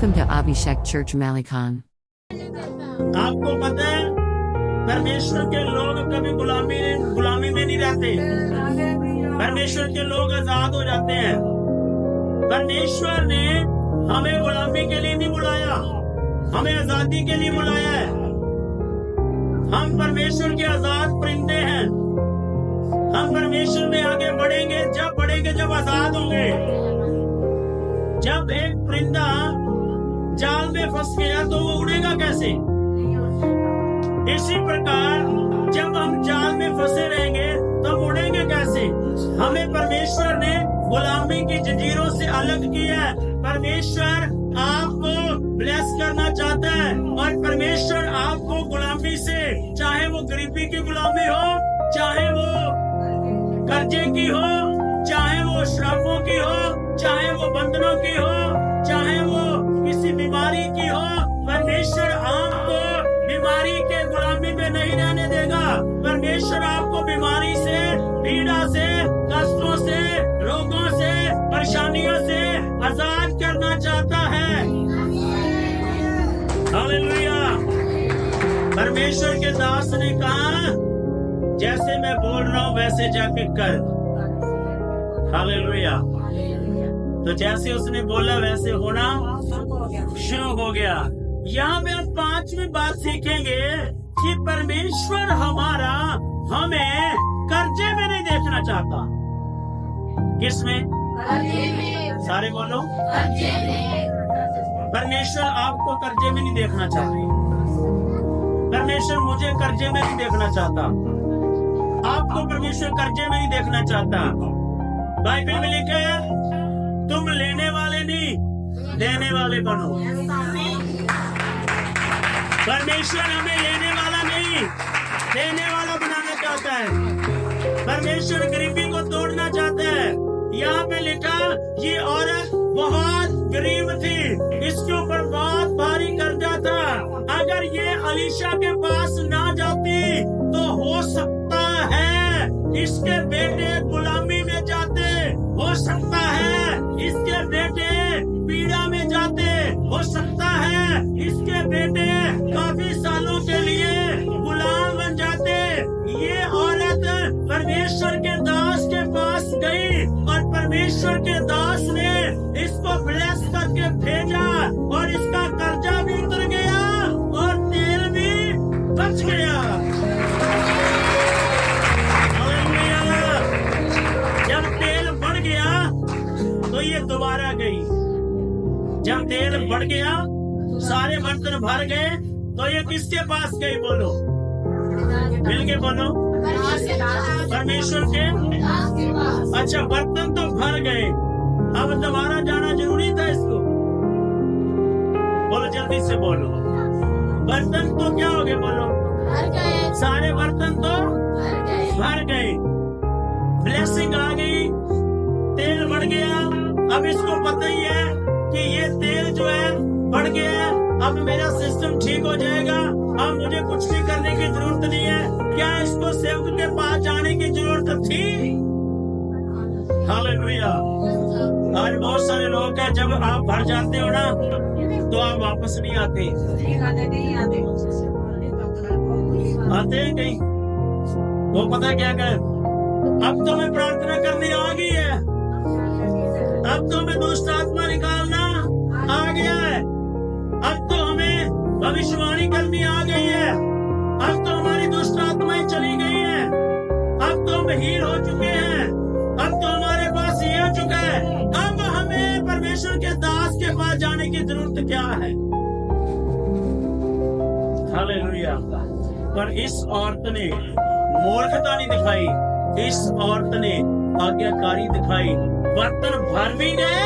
Welcome to Abhishek Church Malikhan. आपको पता है परमेश्वर के लोग कभी गुलामी में नहीं रहते। परमेश्वर के लोग आजाद हो जाते हैं। परमेश्वर ने हमें गुलामी के लिए नहीं बुलाया, हमें आजादी के लिए बुलाया है। हम परमेश्वर के आजाद परिंदे हैं। हम परमेश्वर में आगे बढ़ेंगे जब आजाद होंगे। जब एक परिंदा जाल में फंस गया तो वो उड़ेगा कैसे? इसी प्रकार जब हम जाल में फंसे रहेंगे तो उड़ेंगे कैसे? हमें परमेश्वर ने गुलामी की जंजीरों से अलग किया है। परमेश्वर आपको ब्लेस करना चाहता है और परमेश्वर आपको गुलामी से, चाहे वो गरीबी की गुलामी हो, चाहे वो कर्जे की हो, चाहे वो श्रापों की हो, चाहे वो बंधनों की हो, चाहे वो किसी बीमारी की हो, परमेश्वर आपको बीमारी के गुलामी में नहीं रहने देगा। परमेश्वर आपको बीमारी से, पीड़ा से, कष्टों से, रोगों से, परेशानियों से आजाद करना चाहता है। हालेलुया। परमेश्वर के दास ने कहा, जैसे मैं बोल रहा हूं वैसे जाके कर। हालेलुया। तो जैसे उसने बोला वैसे होना शुरू हो गया। यहाँ पे हम पांचवी बात सीखेंगे कि परमेश्वर हमारा हमें कर्जे में नहीं देखना चाहता। किसमें? सारे बोलो। परमेश्वर आपको कर्जे में नहीं देखना चाहते। परमेश्वर मुझे कर्जे में नहीं देखना चाहता। आपको परमेश्वर कर्जे में नहीं देखना चाहता। बाइबल में लिखा है, तुम लेने वाले नहीं, देने वाले बनो। परमेश्वर हमें लेने वाला नहीं, देने वाला बनाना चाहता है। परमेश्वर गरीबी को तोड़ना चाहता है। यहाँ पे लिखा, ये औरत बहुत गरीब थी, इसके ऊपर बहुत भारी कर्जा था। अगर ये अलीशा के पास ना जाती तो हो सकता है इसके बेटे गुलामी में जाते, हो सकता है इसके बेटे पीड़ा में जाते, हो सकता है इसके बेटे काफी सालों के लिए गुलाम बन जाते। ये औरत परमेश्वर के दास के पास गई और परमेश्वर के दास ने इसको ब्लेस करके भेजा और इसका कर्जा भी उतर गया और तेल भी बच गया। जब तेल बढ़ गया तो ये दोबारा गई। जब तेल बढ़ गया, सारे बर्तन भर गए, तो ये किसके पास गई? बोलो, मिल के बोलो। परमेश्वर के। अच्छा, बर्तन तो भर गए, अब दोबारा जाना जरूरी था इसको? बोलो, जल्दी से बोलो। बर्तन तो क्या हो गए? बोलो, सारे बर्तन तो भर गए। ब्लेसिंग आ गई, तेल बढ़ गया। अब इसको पता ही है कि ये तेल जो है बढ़ गया है, अब मेरा सिस्टम ठीक हो जाएगा, अब मुझे कुछ भी करने की जरूरत नहीं है। क्या इसको सेवक के पास जाने की जरूरत थी? हालेलुया। आज बहुत सारे लोग हैं, जब आप भर जाते हो ना तो आप वापस नहीं आते। आते हैं कहीं? वो पता क्या कर, अब तो मैं प्रार्थना करने आ गई है, अब तो हमें दुष्ट आत्मा निकालना आ गया है, अब तो हमें भविष्यवाणी करनी आ गई है, अब तो हमारी दुष्ट आत्माएं चली गई हैं, अब तो हम हील हो चुके हैं, अब तो हमारे पास ये हो चुका है, अब हमें परमेश्वर के दास के पास जाने की जरूरत क्या है? हालेलुया। पर इस औरत ने मूर्खता नहीं दिखाई, इस औरत ने आज्ञाकारी दिखाई। बर्तन भर भी गए,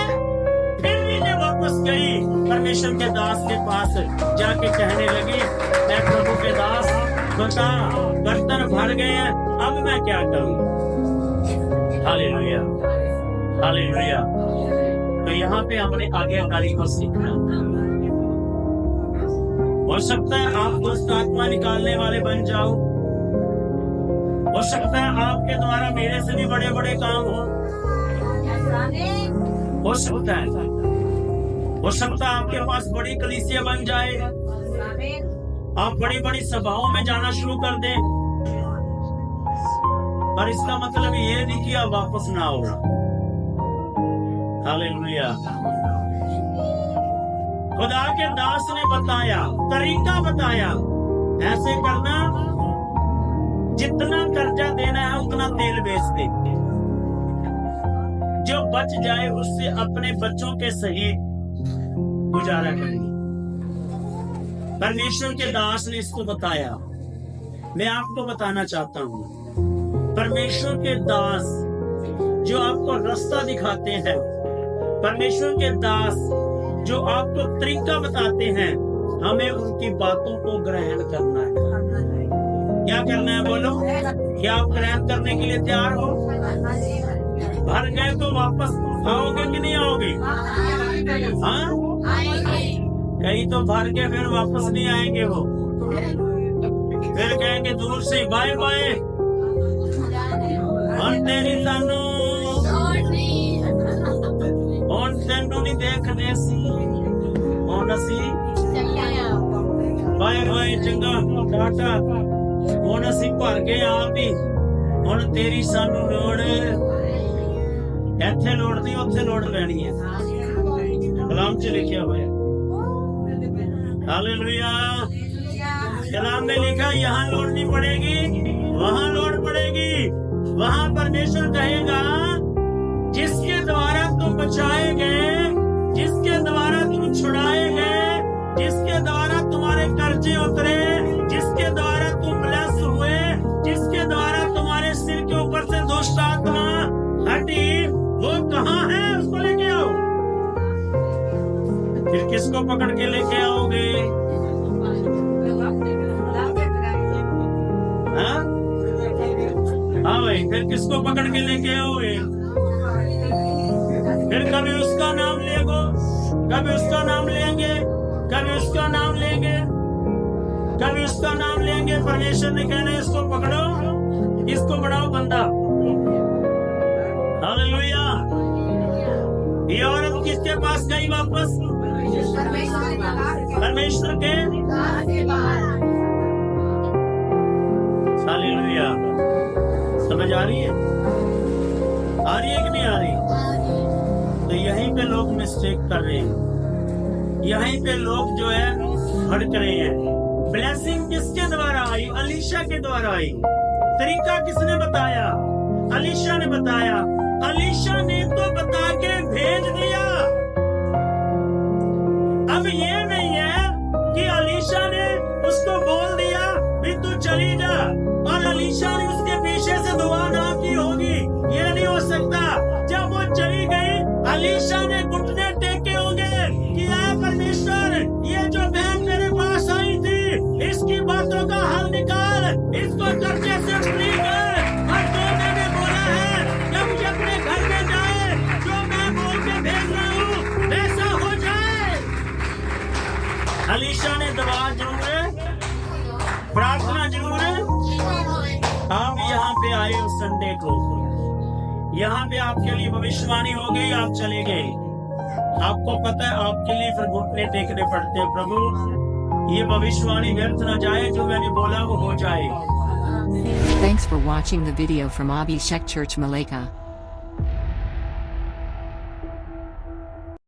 फिर भी ये वापस गई परमेश्वर के दास के पास, जाके कहने लगी, मैं प्रभु के दास, बता, बर्तन भर गए हैं, अब मैं क्या करूं? Hallelujah, hallelujah. तो यहाँ पे हमने आज्ञाकारी को सीखा। हो सकता है आप दुष्ट आत्मा निकालने वाले बन जाओ, हो सकता है आपके द्वारा मेरे से भी बड़े बड़े काम हो सकता है। हो सकता है आपके पास बड़ी कलीसिया बन जाए, आप बड़ी बड़ी सभाओं में जाना शुरू कर दें, पर इसका मतलब ये नहीं कि आप वापस ना आओ। हालेलुया। खुदा के दास ने बताया, तरीका बताया, ऐसे करना, जितना कर्जा देना है उतना तेल बेच दे, जो बच जाए उससे अपने बच्चों के सहित गुजारा करेंगे। परमेश्वर के दास ने इसको बताया। मैं आपको बताना चाहता हूँ, परमेश्वर के दास जो आपको रास्ता दिखाते हैं, परमेश्वर के दास जो आपको तरीका बताते हैं, हमें उनकी बातों को ग्रहण करना है। क्या करना है बोलो? क्या आप ग्रहण करने के लिए तैयार हो? भर गए तो वापस आओगे कि नहीं आओगे? हाँ, कहीं तो भर के फिर वापस नहीं आएंगे वो, फिर कहेंगे दूर से बाय बाय, और तेरी सानू और तेनू नहीं देखने सी, और असी बाय बाय चंगा टाटा, और असी भर गए आप ही, और तेरी सानू लोड़, ਇੱਥੇ ਲੋੜ ਨਹੀਂ ਉੱਥੇ ਲੋੜ ਲੈਣੀ ਹੈ। कलाम च लिखा हुआ है। हालेलुया। कलाम में लिखा यहाँ लोड़ नहीं पड़ेगी, वहां लोड़ पड़ेगी। वहां परमेश्वर कहेगा जिसके द्वारा तुम बचाए गए, जिसके द्वारा तुम छुड़ाए गए, जिसके द्वारा तुम्हारे कर्जे उतरे, जिसके द्वारा तुम ब्लेस हुए, जिसके द्वारा तुम्हारे सिर के ऊपर से दुष्ट आत्मा हटी, वो कहाँ है? उसको लेके आओ। फिर किसको पकड़ के लेके आओगे? हाँ भाई, फिर किसको पकड़ के लेके आओगे? फिर कभी उसका नाम लेगो, कभी उसका नाम लेंगे, कभी उसका नाम लेंगे, कभी उसका नाम लेंगे। परमेश्वर ने कहना इसको पकड़ो, इसको बढ़ाओ बंदा। हालेलुया। ये औरत किसके पास गई वापस? परमेश्वर के। हालेलुया। समझ आ रही है? आ रही है कि नहीं आ रही? तो यहीं पे लोग मिस्टेक कर रहे हैं, यहीं पे लोग जो है भड़क रहे हैं। ब्लेसिंग किसके द्वारा आई? अलीशा के द्वारा आई। तरीका किसने बताया? अलीशा ने बताया। अलीशा ने तो बता के भेज दिया। अब ये नहीं है कि अलीशा ने उसको बोल दिया भी तू चली जा, और अलीशा ने उसके पीछे से दुआ ना की होगी। ये नहीं हो सकता। जब वो चली गई, अलीशा ने घुटने टेके होंगे कि आ परमेश्वर, ये जो बहन मेरे पास आई थी, इसकी बातों का हल निकाल, इसको कर्जे से फ्री कर, और जो मैंने बोला है जब ये अपने घर में जाए, जो मैं बोल के भेज रहा हूँ वैसा हो जाए। अलीशा ने दवा जरूर है, प्रार्थना जरूर है। आप यहाँ पे आए उस संडे को, यहाँ पे आपके लिए भविष्यवाणी हो गई, आप चले गए। आपको पता है आपके लिए फिर घुटने टेकने पड़ते हैं। प्रभु, ये भविष्यवाणी व्यर्थ न जाए, जो मैंने बोला वो हो जाए। Thanks for watching the video from Abhishek Church Malika.